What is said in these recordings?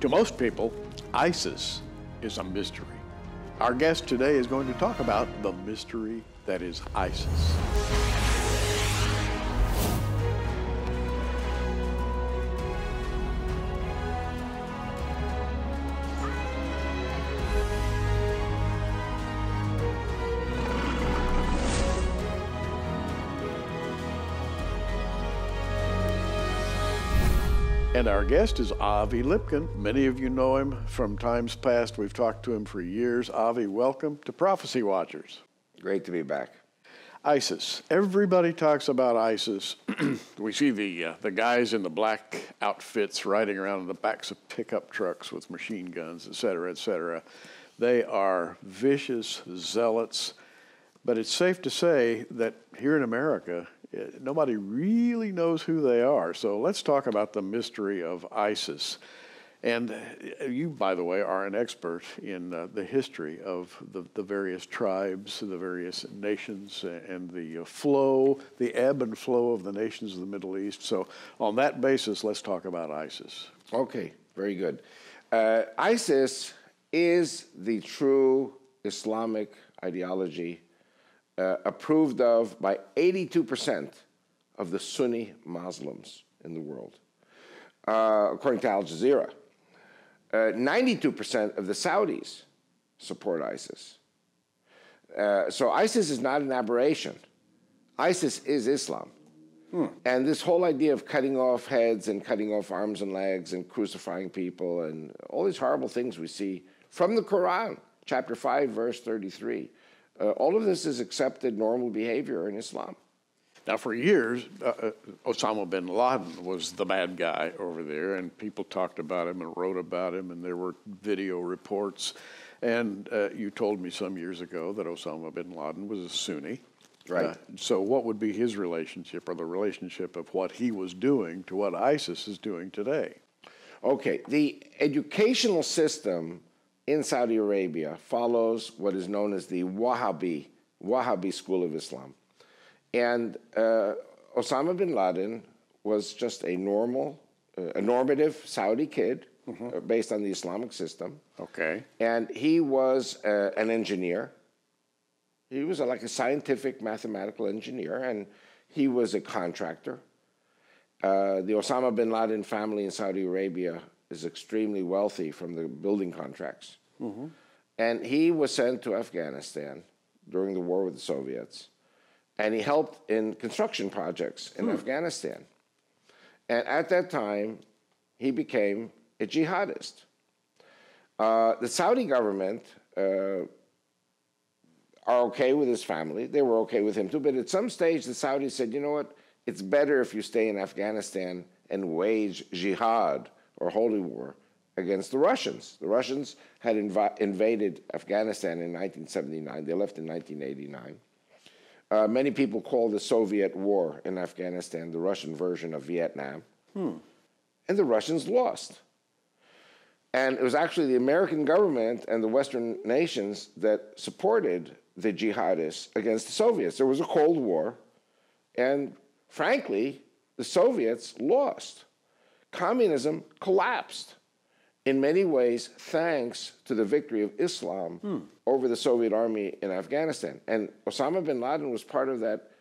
To most people, ISIS is a mystery. Our guest today is going to talk about the mystery that is ISIS. And our guest is Avi Lipkin. Many of you know him from times past. We've talked to him for years. Avi, welcome to Prophecy Watchers. Great to be back. ISIS. Everybody talks about ISIS. We see the guys in the black outfits riding around in the backs of pickup trucks with machine guns, et cetera, et cetera. They are vicious zealots. But it's safe to say that here in America, nobody really knows who they are. So let's talk about the mystery of ISIS. And you, by the way, are an expert in the history of the various tribes, the various nations, and the flow, the ebb and flow of the nations of the Middle East. So on that basis, let's talk about ISIS. Okay, very good. ISIS is the true Islamic ideology approved of by 82% of the Sunni Muslims in the world, according to Al Jazeera. 92% of the Saudis support ISIS. So ISIS is not an aberration. ISIS is Islam. And this whole idea of cutting off heads and cutting off arms and legs and crucifying people and all these horrible things we see from the Quran, chapter 5, verse 33, all of this is accepted normal behavior in Islam. Now, for years, Osama bin Laden was the bad guy over there, and people talked about him and wrote about him, and there were video reports. And you told me some years ago that Osama bin Laden was a Sunni. Right. So what would be his relationship, or the relationship of what he was doing to what ISIS is doing today? Okay, the educational system in Saudi Arabia follows what is known as the Wahhabi school of Islam. And Osama bin Laden was just a normative Saudi kid based on the Islamic system. Okay. And he was an engineer. He was like a scientific mathematical engineer, and he was a contractor. The Osama bin Laden family in Saudi Arabia is extremely wealthy from the building contracts. And he was sent to Afghanistan during the war with the Soviets. And he helped in construction projects in Afghanistan. And at that time, he became a jihadist. The Saudi government are okay with his family. They were okay with him too. But at some stage, the Saudis said, you know what? It's better if you stay in Afghanistan and wage jihad or holy war against the Russians. The Russians had invaded Afghanistan in 1979. They left in 1989. Many people call the Soviet war in Afghanistan the Russian version of Vietnam. And the Russians lost. And it was actually the American government and the Western nations that supported the jihadists against the Soviets. There was a Cold War, and frankly, the Soviets lost. Communism collapsed in many ways thanks to the victory of Islam over the Soviet army in Afghanistan. And Osama bin Laden was part of that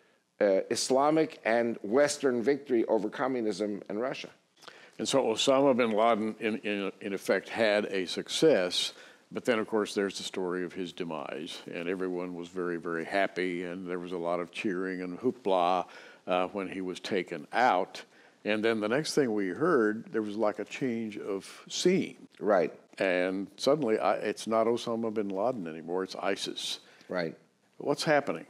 Islamic and Western victory over communism and Russia. And so Osama bin Laden, in effect, had a success, but then, of course, there's the story of his demise, and everyone was very, very happy, and there was a lot of cheering and hoopla when he was taken out. And then the next thing we heard, there was like a change of scene. Right. And suddenly, it's not Osama bin Laden anymore, it's ISIS. Right. What's happening?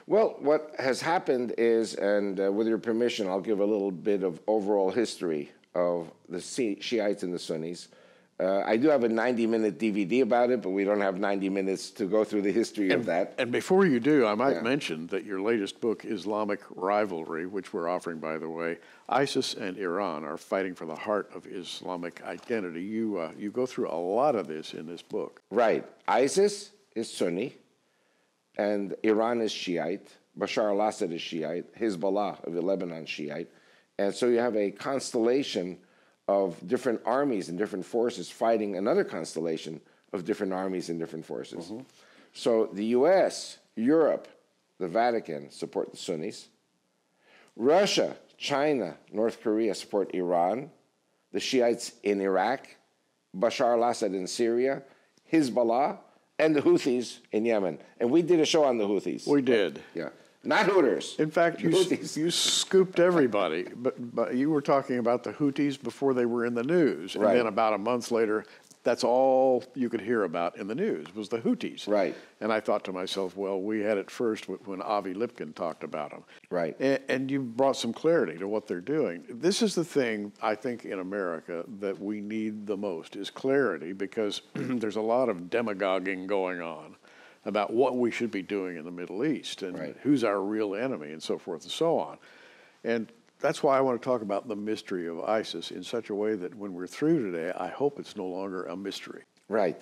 Well, what has happened is, and with your permission, I'll give a little bit of overall history of the Shiites and the Sunnis. I do have a 90-minute DVD about it, but we don't have 90 minutes to go through the history of that. And before you do, I might mention that your latest book, Islamic Rivalry, which we're offering, by the way, ISIS and Iran are fighting for the heart of Islamic identity. You go through a lot of this in this book. Right. ISIS is Sunni, and Iran is Shiite. Bashar al-Assad is Shiite. Hezbollah of Lebanon Shiite. And so you have a constellation of different armies and different forces fighting another constellation of different armies and different forces. Mm-hmm. So the US, Europe, the Vatican support the Sunnis. Russia, China, North Korea support Iran. The Shiites in Iraq, Bashar al-Assad in Syria, Hezbollah, and the Houthis in Yemen. And we did a show on the Houthis. We did. Yeah. Not Hooters. In fact, you scooped everybody, but you were talking about the Houthis before they were in the news. And then about a month later, that's all you could hear about in the news was the Houthis. Right. And I thought to myself, well, we had it first when Avi Lipkin talked about them. Right. And you brought some clarity to what they're doing. This is the thing, I think, in America that we need the most is clarity, because there's a lot of demagoguing going on about what we should be doing in the Middle East and who's our real enemy and so forth and so on. And that's why I want to talk about the mystery of ISIS in such a way that when we're through today, I hope it's no longer a mystery. Right.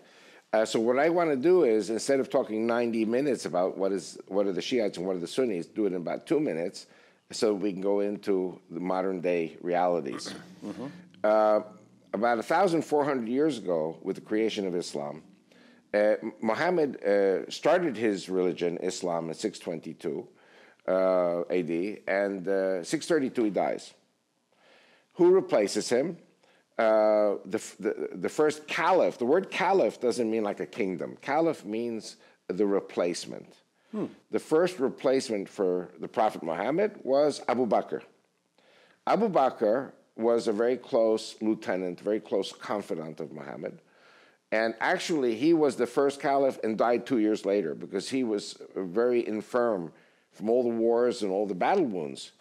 So what I want to do is, instead of talking 90 minutes about what are the Shiites and what are the Sunnis, do it in about 2 minutes so we can go into the modern day realities. Mm-hmm. About 1,400 years ago, with the creation of Islam, Muhammad started his religion, Islam, in 622 AD, and 632 he dies. Who replaces him? The first caliph. The word caliph doesn't mean like a kingdom. Caliph means the replacement. The first replacement for the Prophet Muhammad was Abu Bakr. Abu Bakr was a very close lieutenant, very close confidant of Muhammad. And actually, he was the first caliph and died 2 years later because he was very infirm from all the wars and all the battle wounds.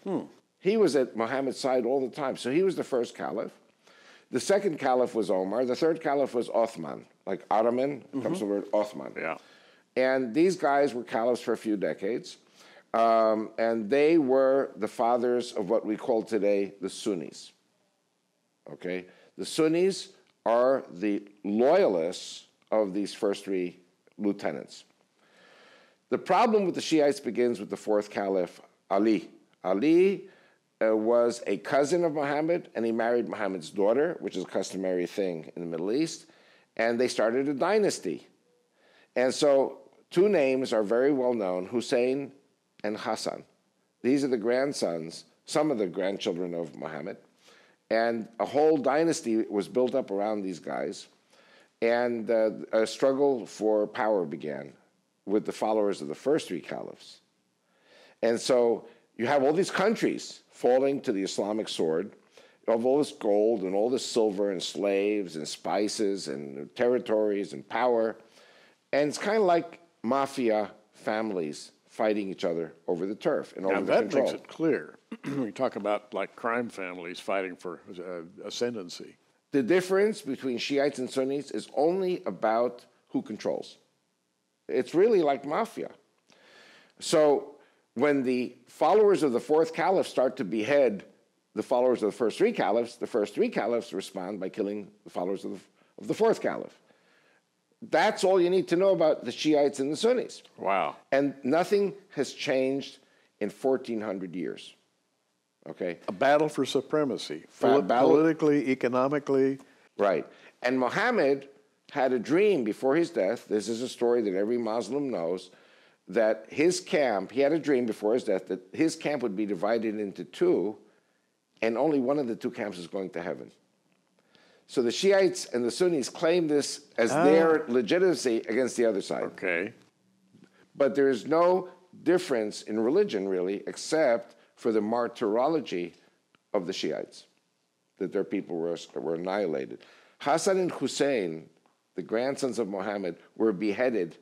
He was at Muhammad's side all the time. So he was the first caliph. The second caliph was Omar. The third caliph was Othman, like Ottoman, comes from the word Othman. Yeah. And these guys were caliphs for a few decades. And they were the fathers of what we call today the Sunnis. Okay? The Sunnis are the loyalists of these first three lieutenants. The problem with the Shiites begins with the fourth caliph, Ali. Ali was a cousin of Muhammad, and he married Muhammad's daughter, which is a customary thing in the Middle East, and they started a dynasty. And so two names are very well known, Hussein and Hassan. These are the grandsons, some of the grandchildren of Muhammad. And a whole dynasty was built up around these guys. And a struggle for power began with the followers of the first three caliphs. And so you have all these countries falling to the Islamic sword. You have all this gold and all this silver and slaves and spices and territories and power. And it's kind of like mafia families fighting each other over the turf and over the control. That makes it clear. We talk about like crime families fighting for ascendancy. The difference between Shiites and Sunnis is only about who controls. It's really like mafia. So when the followers of the fourth caliph start to behead the followers of the first three caliphs respond by killing the followers of the fourth caliph. That's all you need to know about the Shiites and the Sunnis. Wow. And nothing has changed in 1,400 years. Okay? A battle for supremacy, politically, economically. Right. And Muhammad had a dream before his death. This is a story that every Muslim knows, that his camp, he had a dream before his death that his camp would be divided into two, and only one of the two camps is going to heaven. So the Shiites and the Sunnis claim this as their legitimacy against the other side. Okay. But there is no difference in religion, really, except for the martyrology of the Shiites, that their people were annihilated. Hassan and Hussein, the grandsons of Muhammad, were beheaded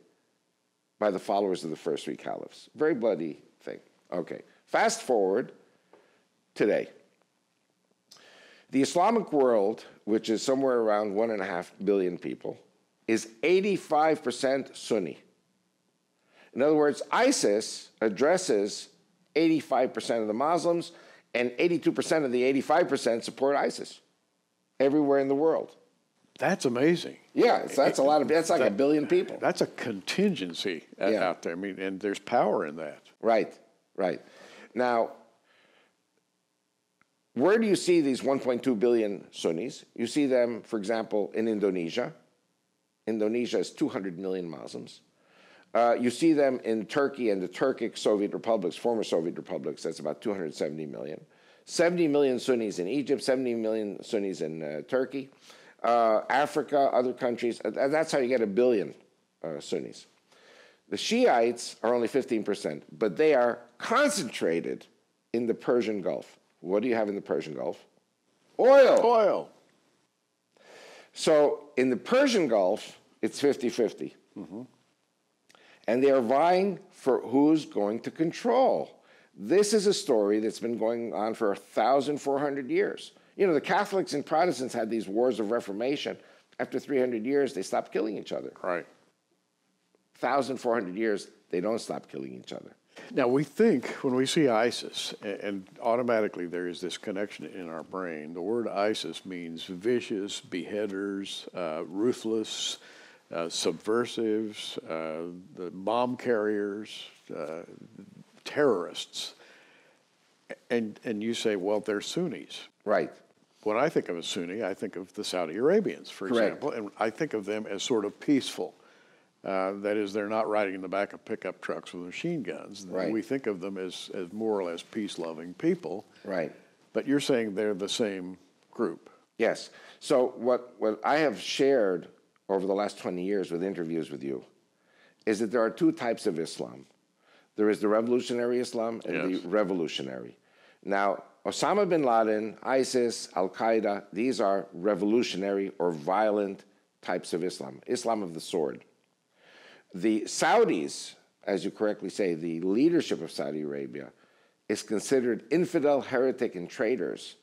by the followers of the first three caliphs. Very bloody thing. Okay. Fast forward today. The Islamic world, which is somewhere around 1.5 billion people, is 85% Sunni. In other words, ISIS addresses 85% of the Muslims, and 82% of the 85% support ISIS everywhere in the world. That's amazing. Yeah, that's a lot of. That's like 1 billion people. That's a contingency out there. I mean, and there's power in that. Right, right. Now, Where do you see these 1.2 billion Sunnis? You see them, for example, in Indonesia. Indonesia has 200 million Muslims. You see them in Turkey and the Turkic Soviet republics, former Soviet republics, that's about 270 million. 70 million Sunnis in Egypt, 70 million Sunnis in Turkey. Africa, other countries, and that's how you get 1 billion Sunnis. The Shiites are only 15%, but they are concentrated in the Persian Gulf. What do you have in the Persian Gulf? Oil. Oil. So in the Persian Gulf, it's 50-50. And they are vying for who's going to control. This is a story that's been going on for 1,400 years. You know, the Catholics and Protestants had these wars of Reformation. After 300 years, they stopped killing each other. Right. 1,400 years, they don't stop killing each other. Now, we think when we see ISIS, and automatically there is this connection in our brain, the word ISIS means vicious, beheaders, ruthless, subversives, the bomb carriers, terrorists. And you say, well, they're Sunnis. Right. When I think of a Sunni, I think of the Saudi Arabians, for example, and I think of them as sort of peaceful. That is, they're not riding in the back of pickup trucks with machine guns. Right. We think of them as more or less peace-loving people. Right. But you're saying they're the same group. Yes. So what I have shared over the last 20 years with interviews with you is that there are two types of Islam. There is the revolutionary Islam and the revolutionary. Now, Osama bin Laden, ISIS, Al-Qaeda, these are revolutionary or violent types of Islam, Islam of the sword. The Saudis, as you correctly say, the leadership of Saudi Arabia is considered infidel, heretic, and traitors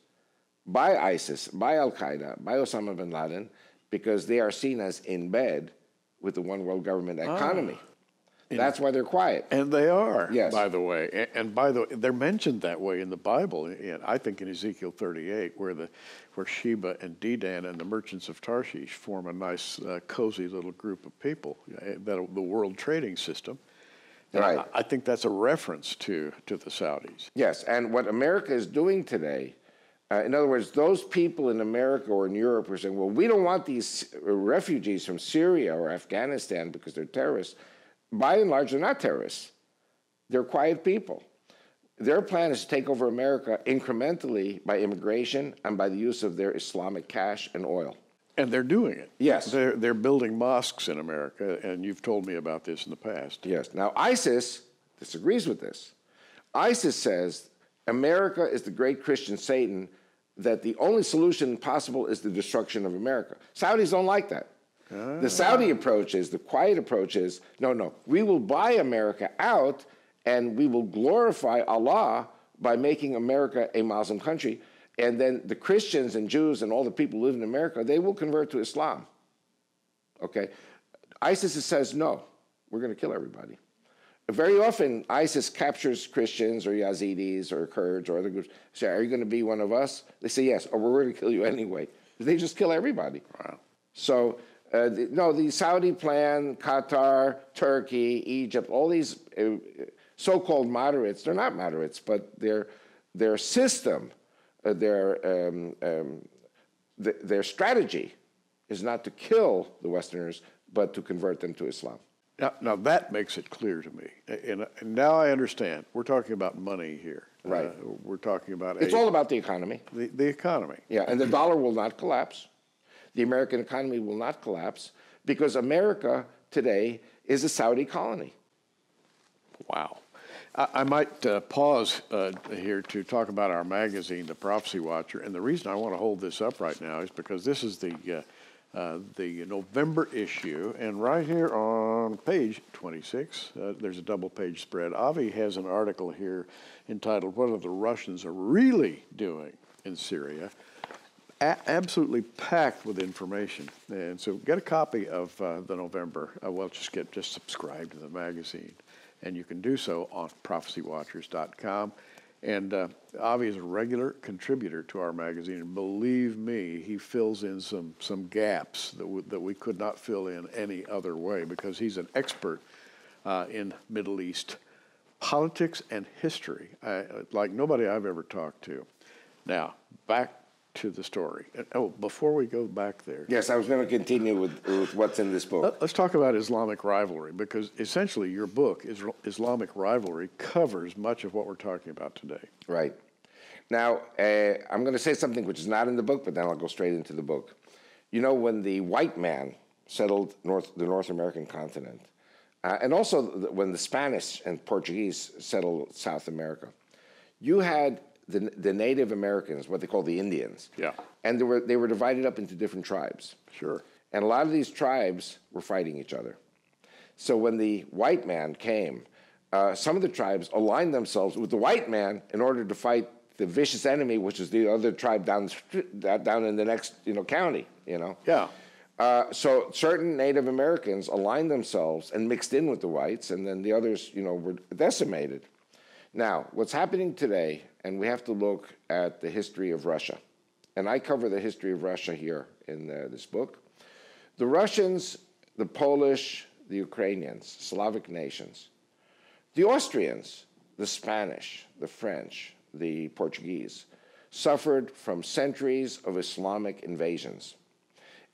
by ISIS, by Al-Qaeda, by Osama bin Laden, because they are seen as in bed with the one world government economy. That's why they're quiet. And they are, yes. By the way. And by the way, they're mentioned that way in the Bible. I think in Ezekiel 38, where Sheba and Dedan and the merchants of Tarshish form a nice, cozy little group of people, the world trading system. And right. I think that's a reference to the Saudis. Yes, and what America is doing today, in other words, those people in America or in Europe who are saying, well, we don't want these refugees from Syria or Afghanistan because they're terrorists. By and large, they're not terrorists. They're quiet people. Their plan is to take over America incrementally by immigration and by the use of their Islamic cash and oil. And they're doing it. Yes. They're building mosques in America, and you've told me about this in the past. Yes. Now, ISIS disagrees with this. ISIS says America is the great Christian Satan, that the only solution possible is the destruction of America. Saudis don't like that. The Saudi approach is, the quiet approach is, no, we will buy America out and we will glorify Allah by making America a Muslim country. And then the Christians and Jews and all the people who live in America, they will convert to Islam. Okay? ISIS says, no, we're going to kill everybody. Very often, ISIS captures Christians or Yazidis or Kurds or other groups. Say, are you going to be one of us? They say, yes, or we're going to kill you anyway. They just kill everybody. Wow. So, the Saudi plan, Qatar, Turkey, Egypt, all these so-called moderates, they're not moderates, but their system, their strategy is not to kill the Westerners, but to convert them to Islam. Now that makes it clear to me. And now I understand. We're talking about money here. Right. We're talking about... It's all about the economy. The economy. Yeah, and the dollar will not collapse. The American economy will not collapse because America today is a Saudi colony. Wow. I might pause here to talk about our magazine, The Prophecy Watcher. And the reason I want to hold this up right now is because this is the November issue. And right here on page 26, there's a double-page spread. Avi has an article here entitled, "What are the Russians Really Doing in Syria?" Absolutely packed with information. And so get a copy of the November. Just subscribe to the magazine. And you can do so on prophecywatchers.com. And Avi is a regular contributor to our magazine. And believe me, he fills in some gaps that we could not fill in any other way because he's an expert in Middle East politics and history, like nobody I've ever talked to. Now, back to the story. Oh, before we go back there. Yes, I was going to continue with what's in this book. Let's talk about Islamic rivalry, because essentially your book, Islamic Rivalry, covers much of what we're talking about today. Right. Now, I'm going to say something which is not in the book, but then I'll go straight into the book. You know, when the white man settled the North American continent, and also when the Spanish and Portuguese settled South America, you had the Native Americans, what they call the Indians. Yeah. And they were divided up into different tribes. Sure. And a lot of these tribes were fighting each other. So when the white man came, some of the tribes aligned themselves with the white man in order to fight the vicious enemy, which is the other tribe down in the next county. Yeah. So certain Native Americans aligned themselves and mixed in with the whites, and then the others, were decimated. Now, what's happening today, and we have to look at the history of Russia, and I cover the history of Russia here in this book. The Russians, the Polish, the Ukrainians, Slavic nations, the Austrians, the Spanish, the French, the Portuguese, suffered from centuries of Islamic invasions.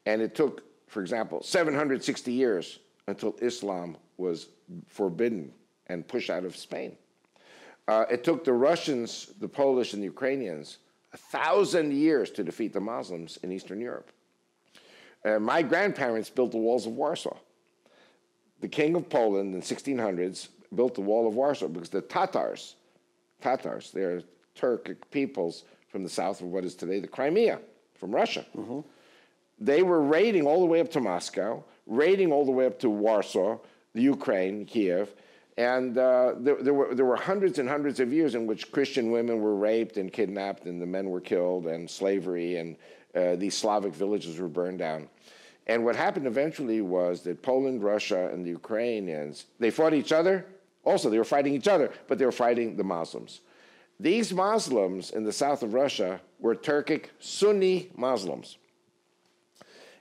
And it took, for example, 760 years until Islam was forbidden and pushed out of Spain. It took the Russians, the Polish, and the Ukrainians 1,000 years to defeat the Muslims in Eastern Europe. My grandparents built the walls of Warsaw. The king of Poland in the 1600s built the wall of Warsaw because the Tatars, they're Turkic peoples from the south of what is today the Crimea, from Russia. Mm-hmm. They were raiding all the way up to Moscow, raiding all the way up to Warsaw, the Ukraine, Kiev, and there were hundreds and hundreds of years in which Christian women were raped and kidnapped, and the men were killed, and slavery, and these Slavic villages were burned down. And what happened eventually was that Poland, Russia, and the Ukrainians, they fought each other. Also, they were fighting each other, but they were fighting the Muslims. These Muslims in the south of Russia were Turkic Sunni Muslims.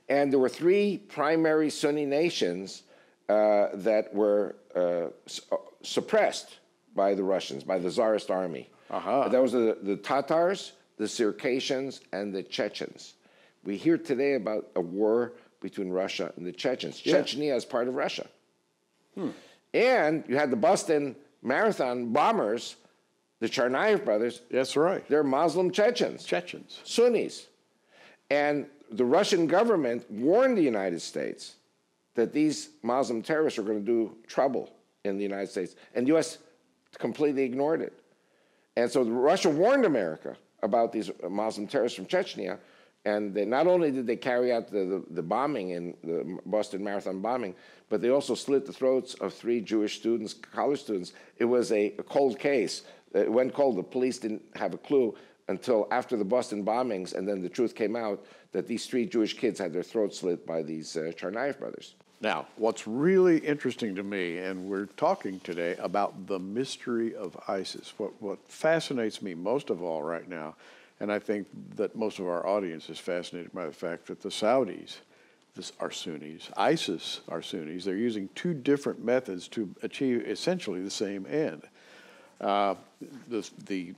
And there were three primary Sunni nations that were suppressed by the Russians, by the Tsarist army. Uh-huh. That was the Tatars, the Circassians, and the Chechens. We hear today about a war between Russia and the Chechens. Yeah. Chechnya is part of Russia. And you had the Boston Marathon bombers, the Tsarnaev brothers. That's right. They're Muslim Chechens. Sunnis. And the Russian government warned the United States that these Muslim terrorists are going to do trouble in the United States. And the U.S. completely ignored it. And so Russia warned America about these Muslim terrorists from Chechnya. And not only did they carry out the bombing in the Boston Marathon bombing, but they also slit the throats of 3 Jewish students, college students. It was a cold case. It went cold. The police didn't have a clue until after the Boston bombings, and then the truth came out that these 3 Jewish kids had their throats slit by these Tsarnaev brothers. Now, what's really interesting to me, and we're talking today about the mystery of ISIS, what fascinates me most of all right now, and I think that most of our audience is fascinated by the fact that the Saudis are Sunnis, ISIS are Sunnis. They're using 2 different methods to achieve essentially the same end. The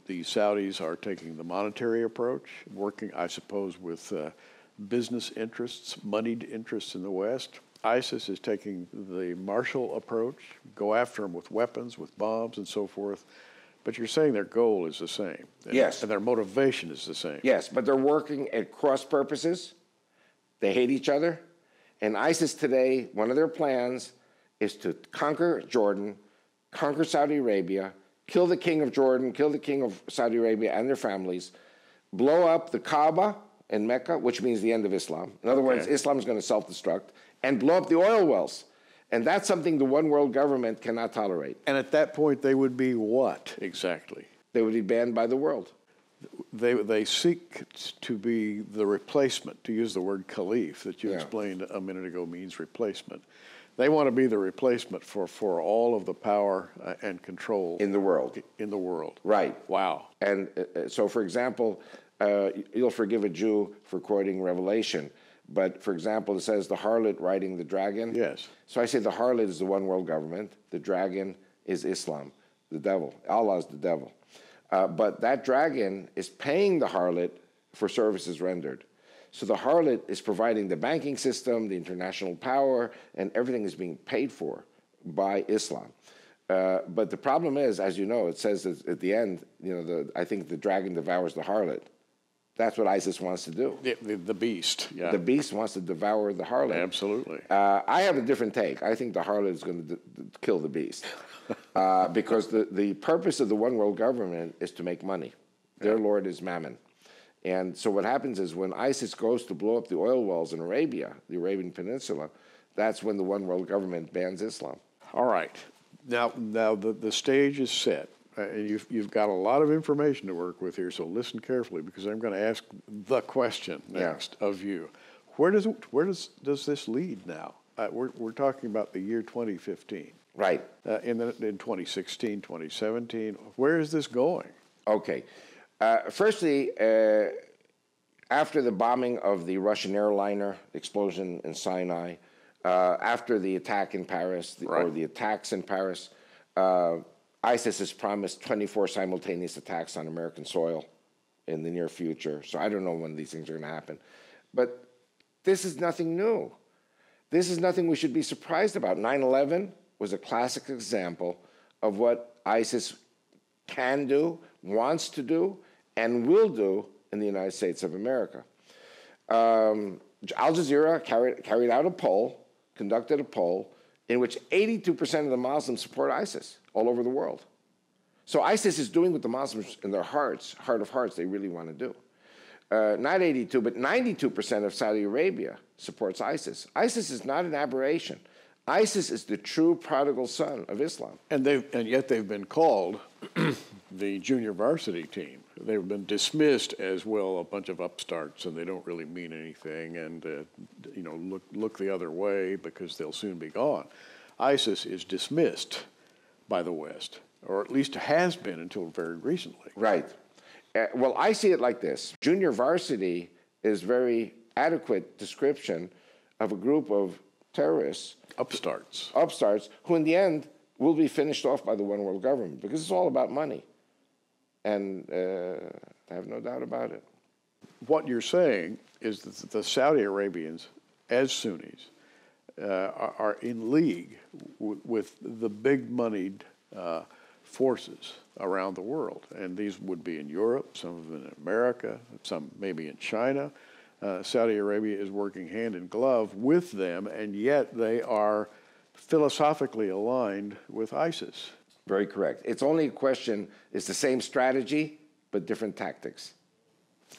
Saudis are taking the monetary approach, working, I suppose, with business interests, moneyed interests in the West. ISIS is taking the martial approach, go after them with weapons, with bombs, and so forth. But you're saying their goal is the same. Yes. And their motivation is the same. Yes, but they're working at cross purposes. They hate each other. And ISIS today, one of their plans is to conquer Jordan, conquer Saudi Arabia, kill the king of Jordan, kill the king of Saudi Arabia and their families, blow up the Kaaba in Mecca, which means the end of Islam. In other words, Islam is going to self-destruct, and blow up the oil wells. And that's something the one world government cannot tolerate. And at that point, they would be what exactly? They would be banned by the world. They seek to be the replacement, to use the word caliph that you explained a minute ago means replacement. They want to be the replacement for all of the power and control in the world. In the world. Right. Wow. And so, for example, you'll forgive a Jew for quoting Revelation, but, for example, it says the harlot riding the dragon. Yes. So I say the harlot is the one world government. The dragon is Islam, the devil. Allah is the devil. But that dragon is paying the harlot for services rendered. So the harlot is providing the banking system, the international power, and everything is being paid for by Islam. But the problem is, as you know, it says at the end, I think the dragon devours the harlot. That's what ISIS wants to do. The beast, yeah. The beast wants to devour the harlot. Absolutely. I have a different take. I think the harlot is going to kill the beast. Because the purpose of the one world government is to make money. Their lord is Mammon. And so what happens is when ISIS goes to blow up the oil wells in Arabia, the Arabian Peninsula, that's when the one world government bans Islam. All right. Now the stage is set. You've got a lot of information to work with here, so listen carefully because I'm going to ask the question next of you. Where does this lead now? We're talking about the year 2015. Right. In 2016, 2017, where is this going? Okay. Firstly, after the bombing of the Russian airliner, explosion in Sinai, after the attack in Paris, or the attacks in Paris, ISIS has promised 24 simultaneous attacks on American soil in the near future. So I don't know when these things are going to happen. But this is nothing new. This is nothing we should be surprised about. 9/11 was a classic example of what ISIS can do, wants to do, and will do in the United States of America. Al Jazeera carried out a poll, conducted a poll, in which 82% of the Muslims support ISIS all over the world. So ISIS is doing what the Muslims in their heart of hearts, they really want to do. Not 82, but 92% of Saudi Arabia supports ISIS. ISIS is not an aberration. ISIS is the true prodigal son of Islam. And yet they've been called the junior varsity team. They've been dismissed as, well, a bunch of upstarts, and they don't really mean anything, and look the other way because they'll soon be gone. ISIS is dismissed by the West, or at least has been until very recently. Right. Well, I see it like this. Junior varsity is very adequate description of a group of terrorists. Upstarts, who in the end will be finished off by the one world government because it's all about money. And I have no doubt about it. What you're saying is that the Saudi Arabians, as Sunnis, are in league with the big-moneyed forces around the world. And these would be in Europe, some of them in America, some maybe in China. Saudi Arabia is working hand in glove with them, and yet they are philosophically aligned with ISIS. Very correct. It's only a question, it's the same strategy, but different tactics.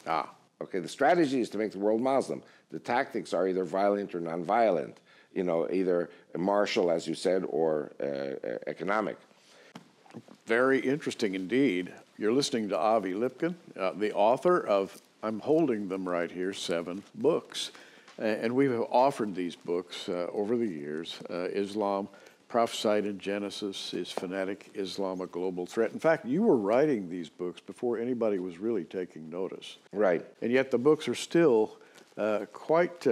Okay, the strategy is to make the world Muslim. The tactics are either violent or nonviolent, either martial, as you said, or economic. Very interesting indeed. You're listening to Avi Lipkin, the author of, I'm holding them right here, 7 books. And we have offered these books over the years. Islam Prophesied in Genesis, Is Fanatic Islam a Global Threat? In fact, you were writing these books before anybody was really taking notice. Right. And yet the books are still quite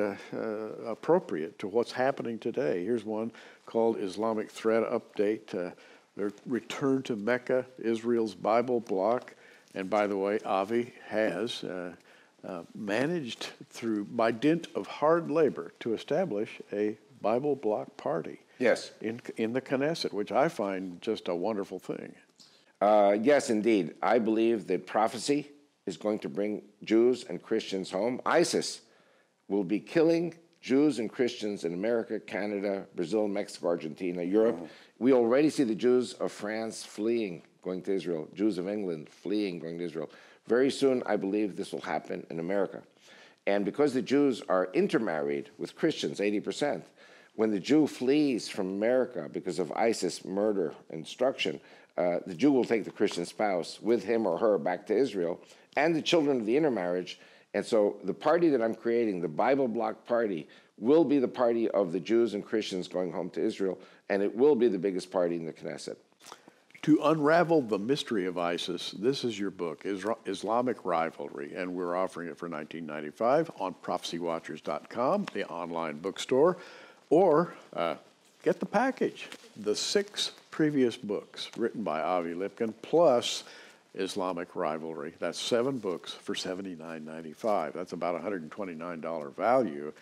appropriate to what's happening today. Here's one called Islamic Threat Update, their Return to Mecca, Israel's Bible Block. And by the way, Avi has managed by dint of hard labor to establish a Bible Block party. Yes. In the Knesset, which I find just a wonderful thing. Yes, indeed. I believe that prophecy is going to bring Jews and Christians home. ISIS will be killing Jews and Christians in America, Canada, Brazil, Mexico, Argentina, Europe. We already see the Jews of France fleeing, going to Israel. Jews of England fleeing, going to Israel. Very soon, I believe this will happen in America. And because the Jews are intermarried with Christians, 80%, when the Jew flees from America because of ISIS murder and destruction, the Jew will take the Christian spouse with him or her back to Israel and the children of the intermarriage. And so the party that I'm creating, the Bible Block Party, will be the party of the Jews and Christians going home to Israel, and it will be the biggest party in the Knesset. To unravel the mystery of ISIS, this is your book, Islamic Rivalry, and we're offering it for $19.95 on prophecywatchers.com, the online bookstore. Or get the package, the 6 previous books written by Avi Lipkin, plus Islamic rivalry. That's 7 books for $79.95. That's about $129 value,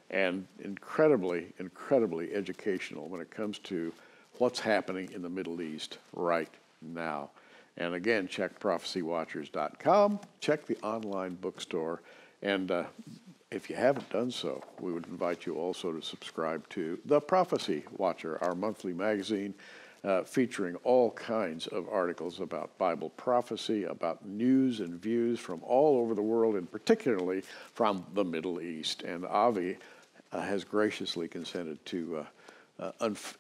and incredibly, incredibly educational when it comes to what's happening in the Middle East right now. And again, check prophecywatchers.com, check the online bookstore, and if you haven't done so, we would invite you also to subscribe to The Prophecy Watcher, our monthly magazine, featuring all kinds of articles about Bible prophecy, about news and views from all over the world, and particularly from the Middle East. And Avi has graciously consented to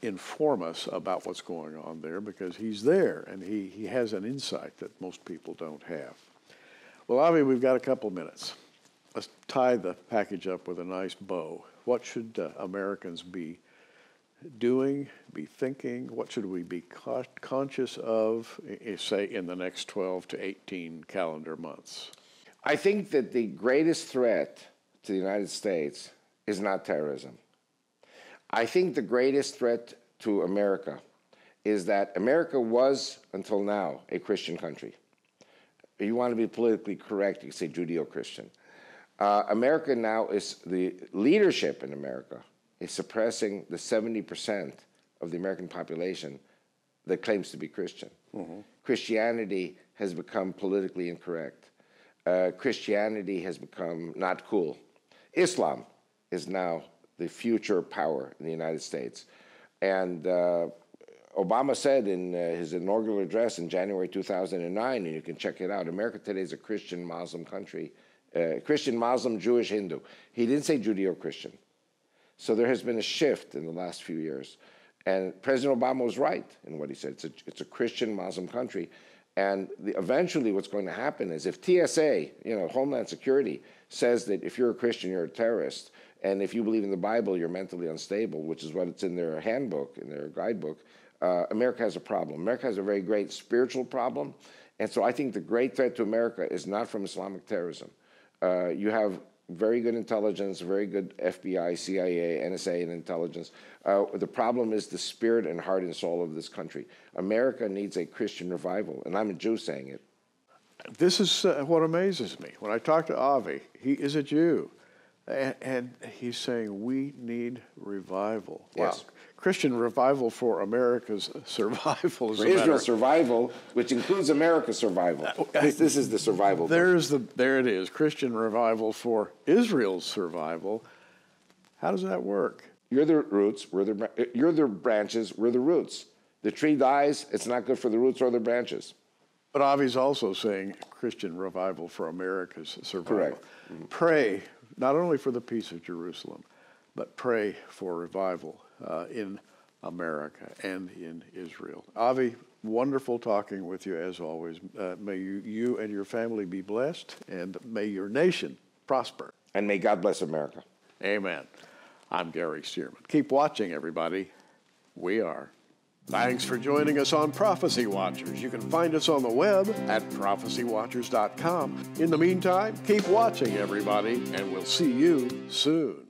inform us about what's going on there, because he's there and he has an insight that most people don't have. Well, Avi, we've got a couple minutes. Let's tie the package up with a nice bow. What should Americans be doing, be thinking? What should we be conscious of, say, in the next 12 to 18 calendar months? I think that the greatest threat to the United States is not terrorism. I think the greatest threat to America is that America was, until now, a Christian country. If you want to be politically correct, you can say Judeo-Christian. America now is, the leadership in America is suppressing the 70% of the American population that claims to be Christian. Mm-hmm. Christianity has become politically incorrect. Christianity has become not cool. Islam is now the future power in the United States. And Obama said in his inaugural address in January 2009, and you can check it out, America today is a Christian Muslim country, Christian, Muslim, Jewish, Hindu. He didn't say Judeo-Christian. So there has been a shift in the last few years. And President Obama was right in what he said. It's a Christian Muslim country. And eventually what's going to happen is if TSA, Homeland Security, says that if you're a Christian, you're a terrorist, and if you believe in the Bible, you're mentally unstable, which is what it's in their handbook, in their guidebook, America has a problem. America has a very great spiritual problem. And so I think the great threat to America is not from Islamic terrorism. You have very good intelligence, very good FBI, CIA, NSA, and intelligence. The problem is the spirit and heart and soul of this country. America needs a Christian revival, and I'm a Jew saying it. This is what amazes me. When I talk to Avi, he is a Jew, and he's saying we need revival. Yes. Wow. Christian revival for America's survival. For Israel's survival, which includes America's survival. This is the survival. There it is, Christian revival for Israel's survival. How does that work? You're the roots, you're the branches, we're the roots. The tree dies, it's not good for the roots or the branches. But Avi's also saying Christian revival for America's survival. Correct. Mm-hmm. Pray, not only for the peace of Jerusalem, but pray for revival in America and in Israel. Avi, wonderful talking with you as always. May you and your family be blessed, and may your nation prosper. And may God bless America. Amen. I'm Gary Stearman. Keep watching, everybody. We are. Thanks for joining us on Prophecy Watchers. You can find us on the web at prophecywatchers.com. In the meantime, keep watching, everybody, and we'll see you soon.